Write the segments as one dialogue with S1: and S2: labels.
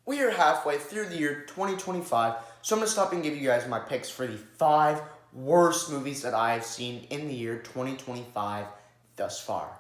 S1: We are halfway through the year 2025, so I'm going to stop and give you guys my picks for the 5 worst movies that I have seen in the year 2025 thus far.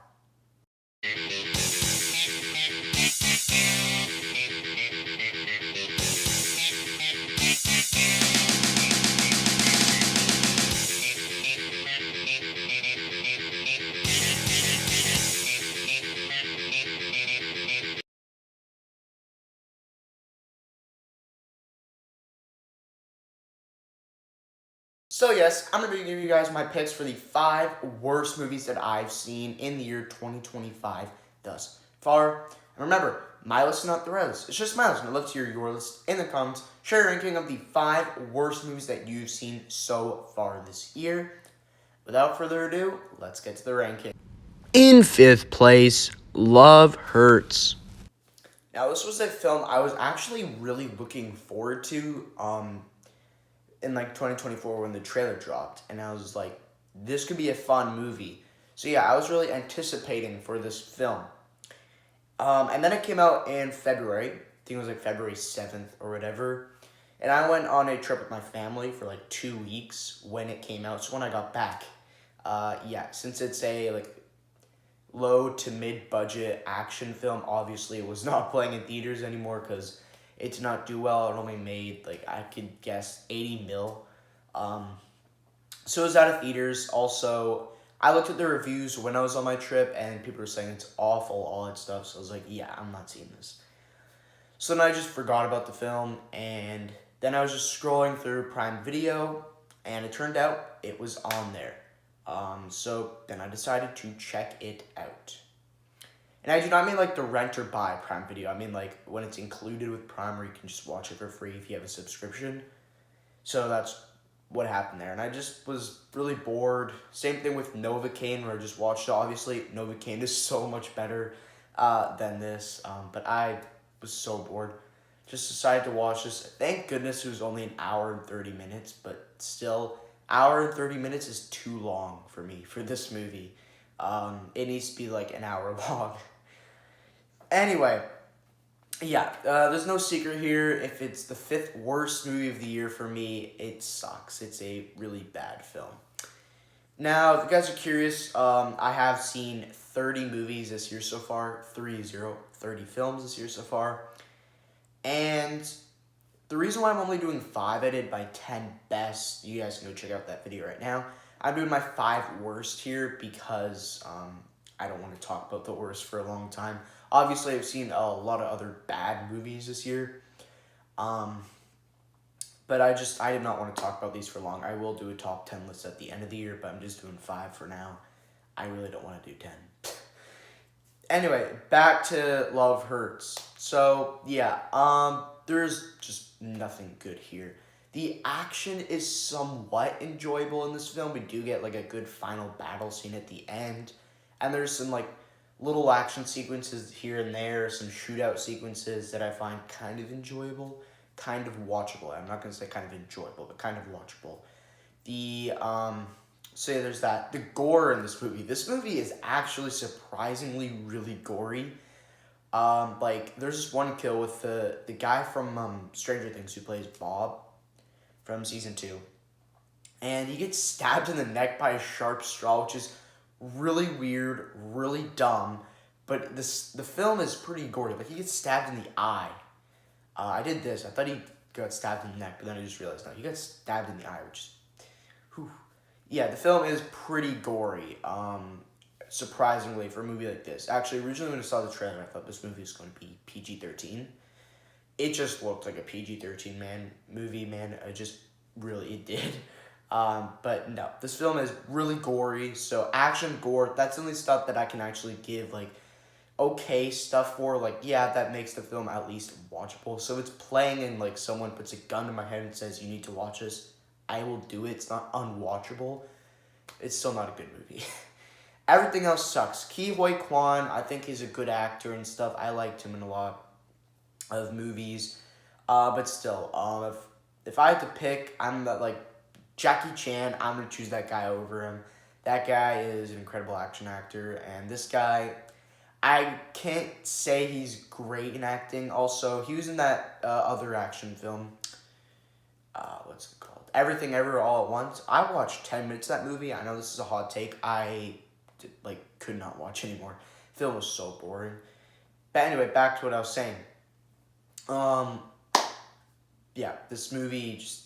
S1: So yes, I'm going to be giving you guys my picks for the 5 worst movies that I've seen in the year 2025 thus far. And remember, my list is not the right list. It's just my list. And I'd love to hear your list in the comments. Share your ranking of the 5 worst movies that you've seen so far this year. Without further ado, let's get to the ranking.
S2: In 5th place, Love Hurts.
S1: Now, this was a film I was actually really looking forward to in like 2024 when the trailer dropped, and I was like, this could be a fun movie. So yeah, I was really anticipating for this film. And then it came out in February. I think it was like February 7th or whatever. And I went on a trip with my family for like 2 weeks when it came out. So when I got back, since it's a like low to mid budget action film, obviously it was not playing in theaters anymore because it did not do well. It only made like I could guess 80 mil. So it was out of theaters. Also, I looked at the reviews when I was on my trip, and people were saying it's awful, all that stuff. So I was like, yeah, I'm not seeing this. So then I just forgot about the film, and then I was just scrolling through Prime Video, and it turned out it was on there. So then I decided to check it out. And I do not mean like the rent or buy Prime Video. I mean like when it's included with Prime, where you can just watch it for free if you have a subscription. So that's what happened there. And I just was really bored. Same thing with Novocaine, where I just watched it. Obviously, Novocaine is so much better than this. But I was so bored. Just decided to watch this. Thank goodness it was only an hour and 30 minutes. But still, hour and 30 minutes is too long for me for this movie. It needs to be like an hour long. Anyway, there's no secret here. If it's the 5th worst movie of the year for me, it sucks. It's a really bad film. Now, if you guys are curious, I have seen 30 movies this year so far. 30 films this year so far. And the reason why I'm only doing 5, I did my 10 best. You guys can go check out that video right now. I'm doing my 5 worst here because I don't want to talk about the worst for a long time. Obviously, I've seen a lot of other bad movies this year. But I did not want to talk about these for long. I will do a top 10 list at the end of the year, but I'm just doing 5 for now. I really don't want to do 10. Anyway, back to Love Hurts. So, there's just nothing good here. The action is somewhat enjoyable in this film. We do get like a good final battle scene at the end. And there's some like little action sequences here and there, some shootout sequences that I find kind of enjoyable, kind of watchable. I'm not going to say kind of enjoyable, but kind of watchable. There's that. The gore in this movie. This movie is actually surprisingly really gory. There's this one kill with the guy from Stranger Things who plays Bob from season 2. And he gets stabbed in the neck by a sharp straw, which is really weird, really dumb, but the film is pretty gory. Like, he gets stabbed in the eye. I did this. I thought he got stabbed in the neck, but then I just realized, no, he got stabbed in the eye, which is, whew. Yeah, the film is pretty gory, surprisingly, for a movie like this. Actually, originally when I saw the trailer, I thought this movie was going to be PG-13. It just looked like a PG-13 movie. It did. But no, this film is really gory. So action, gore, that's the only stuff that I can actually give like okay stuff for. Like, yeah, that makes the film at least watchable. So it's playing and like someone puts a gun to my head and says you need to watch this, I will do it. It's not unwatchable. It's still not a good movie. Everything else sucks. Ke Huy Quan, I think he's a good actor and stuff. I liked him in a lot of movies. But still, if I had to pick, I'm like Jackie Chan, I'm going to choose that guy over him. That guy is an incredible action actor, and this guy, I can't say he's great in acting. Also, he was in that other action film. What's it called? Everything Ever All at Once. I watched 10 minutes of that movie. I know this is a hot take. I could not watch anymore. The film was so boring. But anyway, back to what I was saying. Yeah, this movie just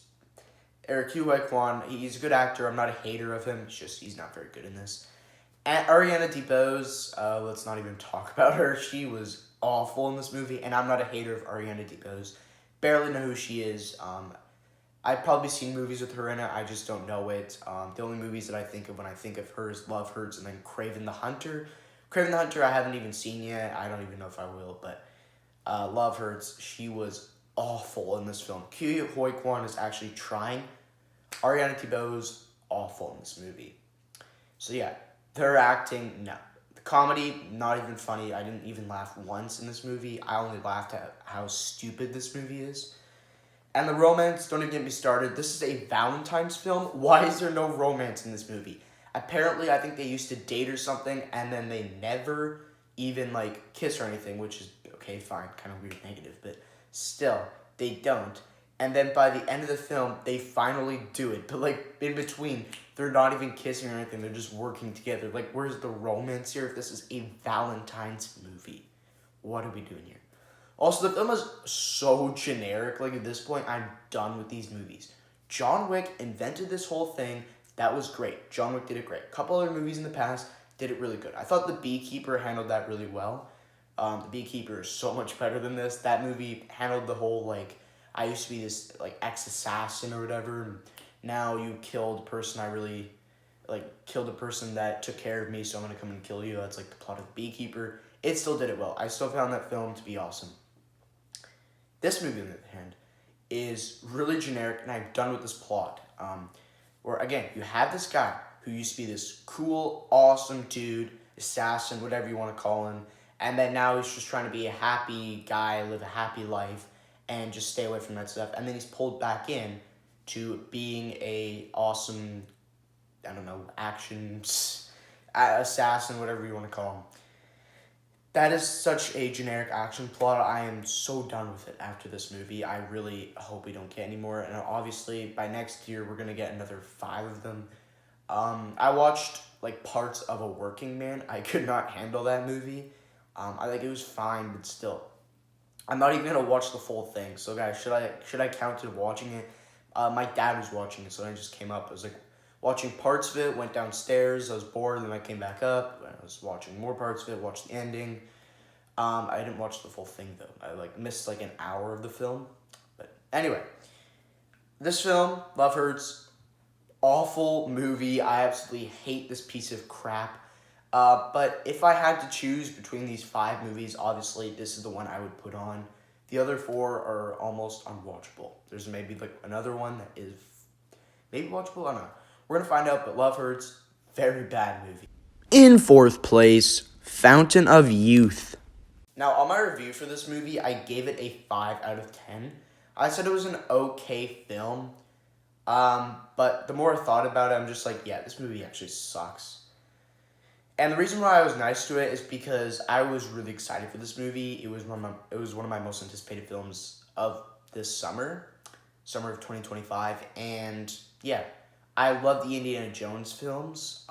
S1: Eric Hugh Kwan, he's a good actor. I'm not a hater of him. It's just he's not very good in this. And Ariana DeBose, let's not even talk about her. She was awful in this movie, and I'm not a hater of Ariana DeBose. Barely know who she is. I've probably seen movies with her in it. I just don't know it. The only movies that I think of when I think of her is Love Hurts and then Craven the Hunter. Craven the Hunter I haven't even seen yet. I don't even know if I will, but Love Hurts, she was awful in this film. Ke Huy Quan is actually trying. Ariana DeBose, awful in this movie. So yeah, their acting, no. The comedy, not even funny. I didn't even laugh once in this movie. I only laughed at how stupid this movie is. And the romance, don't even get me started. This is a Valentine's film. Why is there no romance in this movie? Apparently, I think they used to date or something, and then they never even, kiss or anything, which is, okay, fine, kind of weird, negative, but still, they don't. And then by the end of the film, they finally do it. But, in between, they're not even kissing or anything. They're just working together. Where's the romance here if this is a Valentine's movie? What are we doing here? Also, the film is so generic. At this point, I'm done with these movies. John Wick invented this whole thing. That was great. John Wick did it great. A couple other movies in the past did it really good. I thought The Beekeeper handled that really well. The Beekeeper is so much better than this. That movie handled the whole, I used to be this, ex-assassin or whatever. And now you killed a person I really, killed a person that took care of me, so I'm going to come and kill you. That's, the plot of The Beekeeper. It still did it well. I still found that film to be awesome. This movie, on the other hand, is really generic, and I'm done with this plot. Where, again, you have this guy who used to be this cool, awesome dude, assassin, whatever you want to call him, and then now he's just trying to be a happy guy, live a happy life, and just stay away from that stuff. And then he's pulled back in to being a awesome, action assassin, whatever you want to call him. That is such a generic action plot. I am so done with it after this movie. I really hope we don't get any more. And obviously, by next year, we're going to get another 5 of them. I watched, parts of A Working Man. I could not handle that movie. It was fine, but still. I'm not even going to watch the full thing. So, guys, should I count it watching it? My dad was watching it, so I just came up. I was, watching parts of it, went downstairs, I was bored, then I came back up, I was watching more parts of it, watched the ending. I didn't watch the full thing, though. I, missed, an hour of the film. But anyway, this film, Love Hurts, awful movie. I absolutely hate this piece of crap. But if I had to choose between these 5 movies, obviously this is the one I would put on. The other 4 are almost unwatchable. There's maybe, another one that is maybe watchable, I don't know. We're going to find out, but Love Hurts, very bad movie.
S2: In 4th place, Fountain of Youth.
S1: Now, on my review for this movie, I gave it a 5 out of 10. I said it was an okay film, but the more I thought about it, I'm just yeah, this movie actually sucks. And the reason why I was nice to it is because I was really excited for this movie. It was one of my most anticipated films of this summer of 2025, and yeah. I love the Indiana Jones films,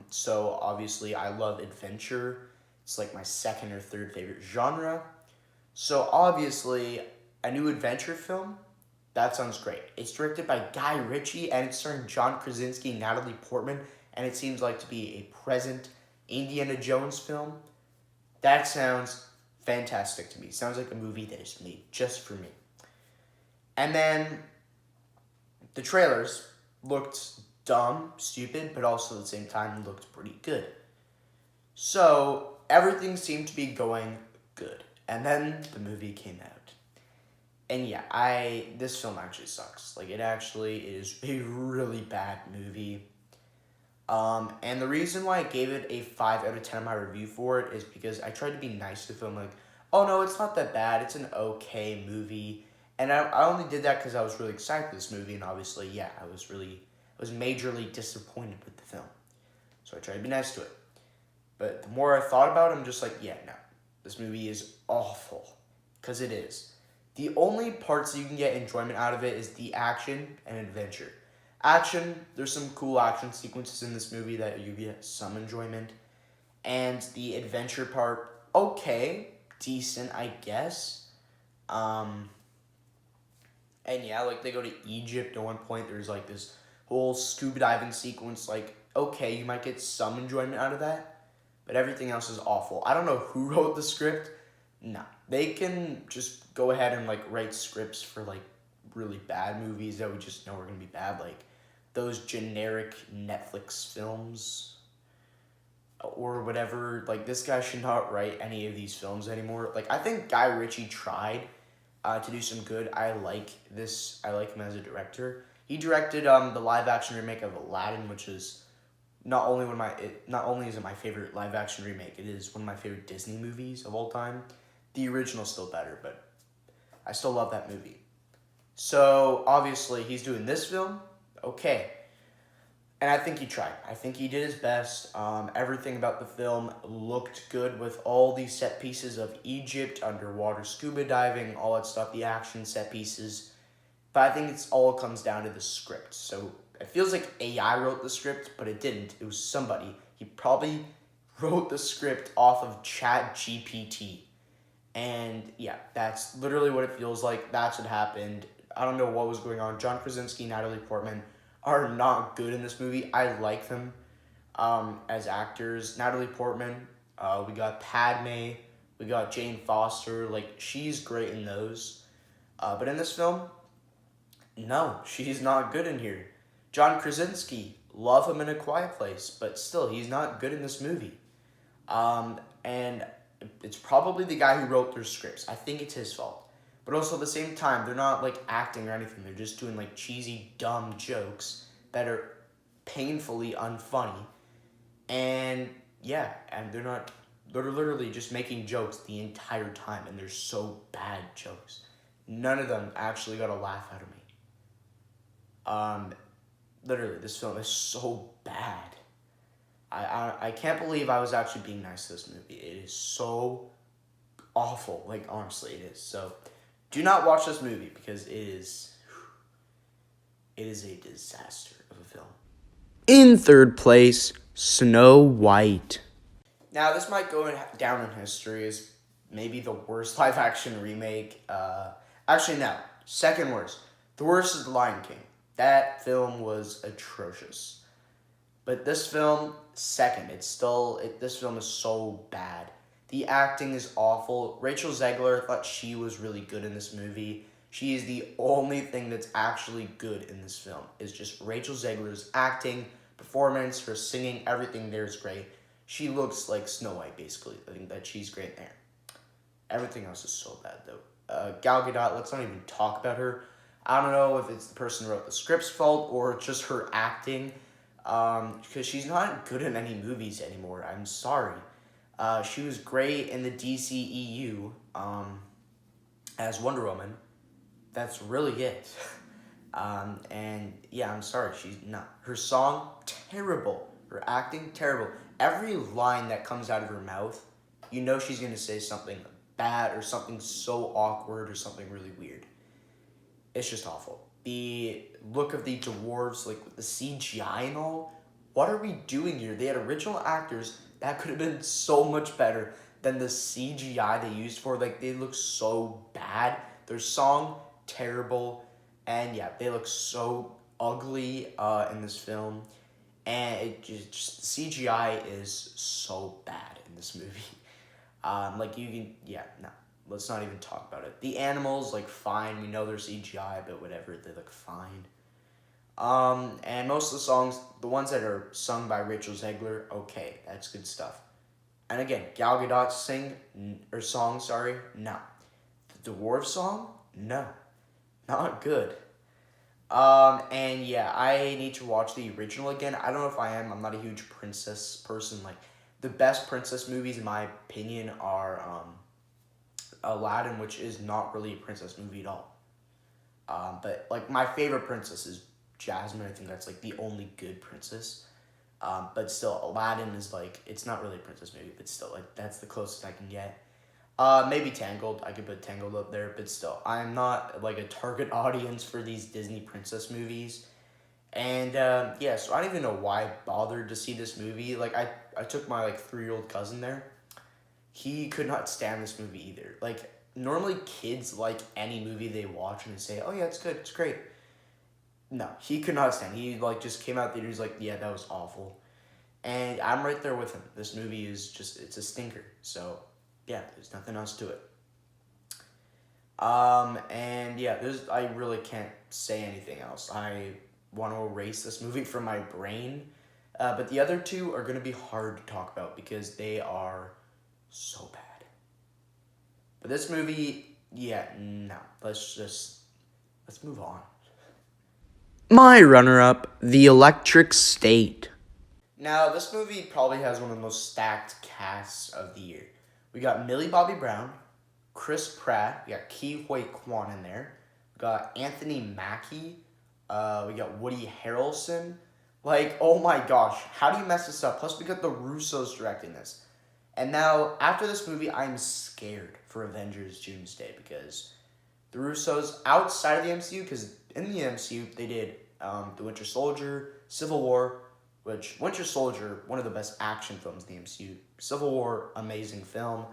S1: so obviously I love adventure. It's my second or third favorite genre. So obviously, a new adventure film, that sounds great. It's directed by Guy Ritchie, and it's starring John Krasinski, Natalie Portman, and it seems to be a present Indiana Jones film. That sounds fantastic to me. Sounds like a movie that is made just for me. And then, the trailers looked dumb, stupid, but also at the same time looked pretty good. So, everything seemed to be going good. And then the movie came out. And yeah, this film actually sucks. It actually is a really bad movie. And the reason why I gave it a 5 out of 10 on my review for it is because I tried to be nice to the film. Oh no, it's not that bad. It's an okay movie. And I only did that because I was really excited for this movie, and obviously, yeah, I was majorly disappointed with the film. So I tried to be nice to it. But the more I thought about it, I'm just like, yeah, no. This movie is awful. Because it is. The only parts that you can get enjoyment out of it is the action and adventure. Action, there's some cool action sequences in this movie that you get some enjoyment. And the adventure part, okay, decent, I guess. And yeah, like they go to Egypt at one point. There's like this whole scuba diving sequence. Like, okay, you might get some enjoyment out of that, but everything else is awful. I don't know who wrote the script. No, they can just go ahead and like write scripts for like really bad movies that we just know are gonna be bad, like those generic Netflix films or whatever. Like, this guy should not write any of these films anymore. Like, I think Guy Ritchie tried to do some good. I like him as a director. He directed the live action remake of Aladdin, which is not only is it my favorite live action remake, it is one of my favorite Disney movies of all time. The original's still better, but I still love that movie. So obviously he's doing this film, okay. And I think he tried. I think he did his best. Everything about the film looked good with all these set pieces of Egypt, underwater scuba diving, all that stuff, the action set pieces. But I think it's all comes down to the script. So it feels like AI wrote the script, but it didn't. It was somebody. He probably wrote the script off of ChatGPT. And yeah, that's literally what it feels like. That's what happened. I don't know what was going on. John Krasinski, Natalie Portman are not good in this movie. I like them as actors. Natalie Portman, we got Padme, we got Jane Foster. Like, she's great in those. But in this film, no, she's not good in here. John Krasinski, love him in A Quiet Place, but still, he's not good in this movie. And it's probably the guy who wrote their scripts. I think it's his fault. But also at the same time, they're not like acting or anything. They're just doing like cheesy, dumb jokes that are painfully unfunny. And yeah, and they're literally just making jokes the entire time, and they're so bad jokes. None of them actually got a laugh out of me. Literally, this film is so bad. I can't believe I was actually being nice to this movie. It is so awful. Like, honestly, it is. So, do not watch this movie because it is a disaster of a film.
S2: In third place, Snow White.
S1: Now, this might go down in history as maybe the worst live-action remake. Actually, no. Second worst. The worst is The Lion King. That film was atrocious. But this film, second. This film is so bad. The acting is awful. Rachel Zegler, thought she was really good in this movie. She is the only thing that's actually good in this film. Is just Rachel Zegler's acting, performance, her singing, everything there is great. She looks like Snow White, basically. I think that she's great there. Everything else is so bad, though. Gal Gadot, let's not even talk about her. I don't know if it's the person who wrote the script's fault or just her acting. Because she's not good in any movies anymore. I'm sorry. She was great in the DCEU as Wonder Woman. That's really it. And yeah, I'm sorry. She's not. Her song, terrible. Her acting, terrible. Every line that comes out of her mouth, you know she's going to say something bad or something so awkward or something really weird. It's just awful. The look of the dwarves, like with the CGI and all, what are we doing here? They had original actors that could have been so much better than the CGI they used for. Like, they look so bad. Their song, terrible. And yeah, they look so ugly in this film. And it just CGI is so bad in this movie. Let's not even talk about it. The animals, like, fine. We know they're CGI, but whatever. They look fine. And most of the songs, the ones that are sung by Rachel Zegler, okay, that's good stuff. And again, Gal Gadot song, no. The dwarf song, no. Not good. And yeah, I need to watch the original again. I don't know if I am. I'm not a huge princess person. Like, the best princess movies, in my opinion, are, Aladdin, which is not really a princess movie at all. But like, my favorite princess is Jasmine. I think that's like the only good princess. But still, Aladdin is like, it's not really a princess movie, but still, like, that's the closest I can get. Maybe Tangled. I could put Tangled up there, but still, I'm not like a target audience for these Disney princess movies. And yeah, so I don't even know why I bothered to see this movie. Like, I took my like 3-year-old cousin there. He could not stand this movie either. Like, normally kids like any movie they watch and they say, "Oh yeah, it's good, it's great." No, he could not stand. He like just came out theater. He's like, "Yeah, that was awful." And I'm right there with him. This movie is just, it's a stinker. So yeah, there's nothing else to it. And yeah, I really can't say anything else. I want to erase this movie from my brain. But the other two are going to be hard to talk about because they are so bad. But this movie, yeah, no. Let's move on.
S2: My runner-up, The Electric State.
S1: Now, this movie probably has one of the most stacked casts of the year. We got Millie Bobby Brown, Chris Pratt, we got Ke Huy Quan in there, we got Anthony Mackie, we got Woody Harrelson. Like, oh my gosh, how do you mess this up? Plus, we got the Russos directing this. And now, after this movie, I'm scared for Avengers Doomsday because the Russos, outside of the MCU, because in the MCU, they did The Winter Soldier, Civil War, which Winter Soldier, one of the best action films in the MCU. Civil War, amazing film.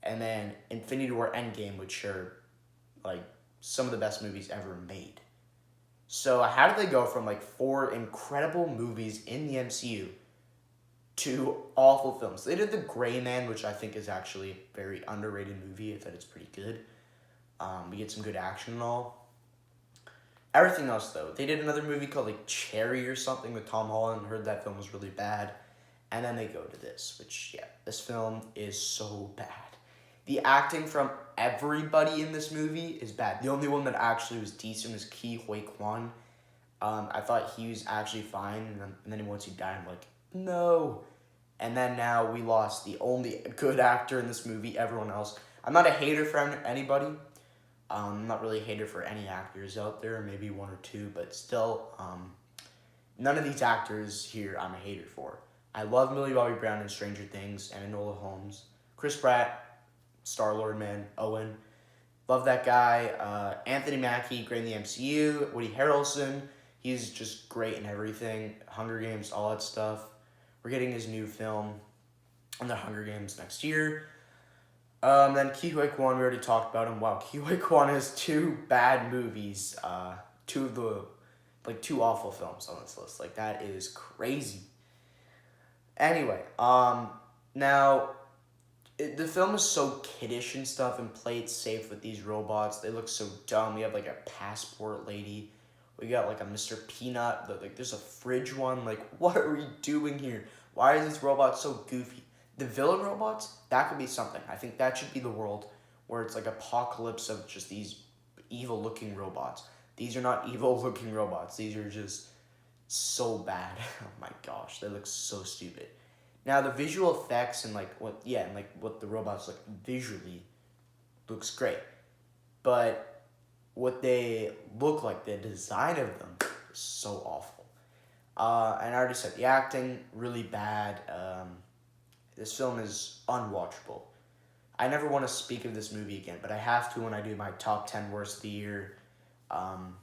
S1: And then Infinity War Endgame, which are like some of the best movies ever made. So how did they go from like 4 incredible movies in the MCU to awful films? They did The Gray Man, which I think is actually a very underrated movie. I thought it's pretty good. We get some good action and all. Everything else, though. They did another movie called like Cherry or something with Tom Holland. Heard that film was really bad. And then they go to this, which, yeah, this film is so bad. The acting from everybody in this movie is bad. The only one that actually was decent was Ke Huy Quan. I thought he was actually fine, and then once he died, I'm like, no. And then now we lost the only good actor in this movie, everyone else. I'm not a hater for anybody. I'm not really a hater for any actors out there, maybe 1 or 2, but still, none of these actors here I'm a hater for. I love Millie Bobby Brown in Stranger Things and Enola Holmes. Chris Pratt, Star-Lord, man, Owen. Love that guy. Anthony Mackie, great in the MCU. Woody Harrelson, he's just great in everything. Hunger Games, all that stuff. We're getting his new film on the Hunger Games next year. Then Ke Huy Quan, we already talked about him. Wow, Ke Huy Quan has 2 bad movies. 2 of the, 2 awful films on this list. Like, that is crazy. Anyway, now, the film is so kiddish and stuff and play it safe with these robots. They look so dumb. We have, like, a passport lady. We got, like, a Mr. Peanut. There's a fridge one. Like, what are we doing here? Why is this robot so goofy? The villain robots, that could be something. I think that should be the world where it's, like, apocalypse of just these evil-looking robots. These are not evil-looking robots. These are just so bad. Oh, my gosh. They look so stupid. Now, the visual effects and, what the robots look visually looks great. But what they look like, the design of them, is so awful. And I already said the acting, really bad. This film is unwatchable. I never want to speak of this movie again, but I have to when I do my top 10 worst of the year. When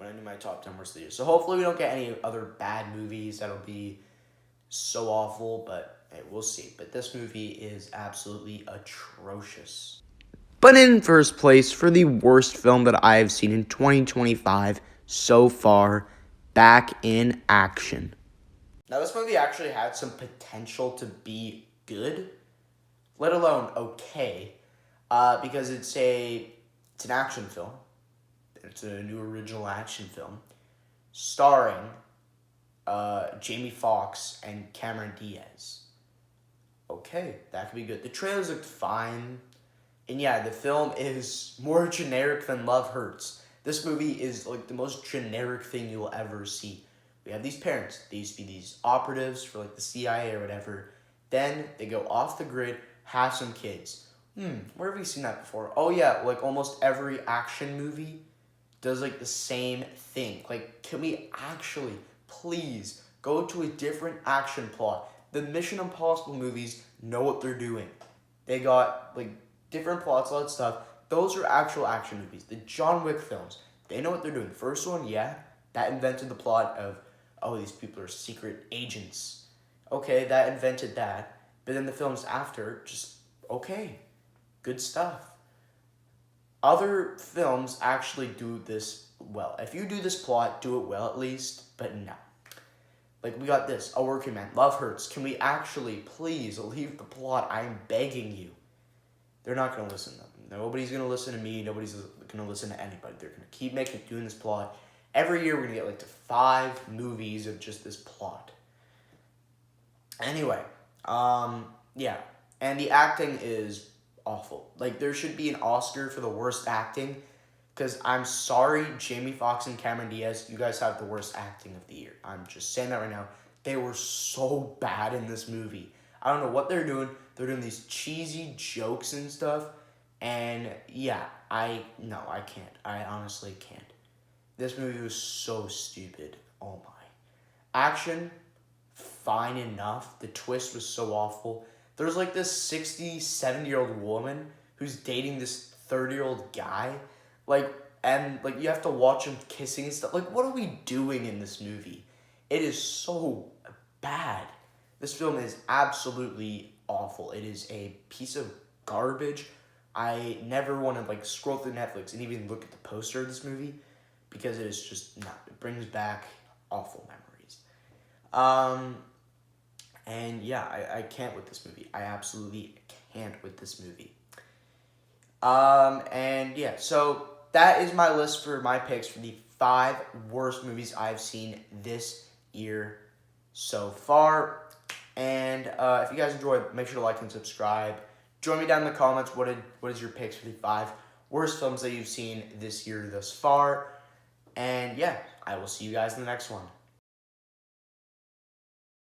S1: I do my top 10 worst of the year. So hopefully we don't get any other bad movies that'll be so awful, but hey, we'll see. But this movie is absolutely atrocious.
S2: But in first place for the worst film that I have seen in 2025 so far, Back in Action.
S1: Now, this movie actually had some potential to be good, let alone okay, because it's an action film. It's a new original action film starring Jamie Foxx and Cameron Diaz. Okay, that could be good. The trailers looked fine. And yeah, the film is more generic than Love Hurts. This movie is like the most generic thing you'll ever see. We have these parents. They used to be these operatives for like the CIA or whatever. Then they go off the grid, have some kids. Where have we seen that before? Oh yeah, like almost every action movie does like the same thing. Like, can we actually please go to a different action plot. The Mission Impossible movies know what they're doing. They got like different plots, all that stuff. Those are actual action movies. The John Wick films, they know what they're doing. First one, yeah, that invented the plot of, oh, these people are secret agents. Okay, that invented that. But then the films after, just, okay, good stuff. Other films actually do this well. If you do this plot, do it well at least, but no. Like, we got this, A Working Man, Love Hurts. Can we actually please leave the plot? I'm begging you. They're not going to listen to them. Nobody's going to listen to me. Nobody's going to listen to anybody. They're going to keep doing this plot. Every year we're going to get like to 5 movies of just this plot. Anyway, yeah. And the acting is awful. Like, there should be an Oscar for the worst acting. Because I'm sorry, Jamie Foxx and Cameron Diaz, you guys have the worst acting of the year. I'm just saying that right now. They were so bad in this movie. I don't know what they're doing. They're doing these cheesy jokes and stuff. And yeah, I can't. I honestly can't. This movie was so stupid. Oh my. Action, fine enough. The twist was so awful. There's like this 60, 70-year-old woman who's dating this 30-year-old guy. And you have to watch them kissing and stuff. Like, what are we doing in this movie? It is so bad. This film is absolutely awful. It is a piece of garbage. I never want to, scroll through Netflix and even look at the poster of this movie because it is just not. It brings back awful memories. And yeah, I can't with this movie. I absolutely can't with this movie. And yeah, so that is my list for my picks for the 5 worst movies I've seen this year so far. And if you guys enjoyed, make sure to like and subscribe. Join me down in the comments. What is your picks for the 5 worst films that you've seen this year thus far? And yeah, I will see you guys in the next one.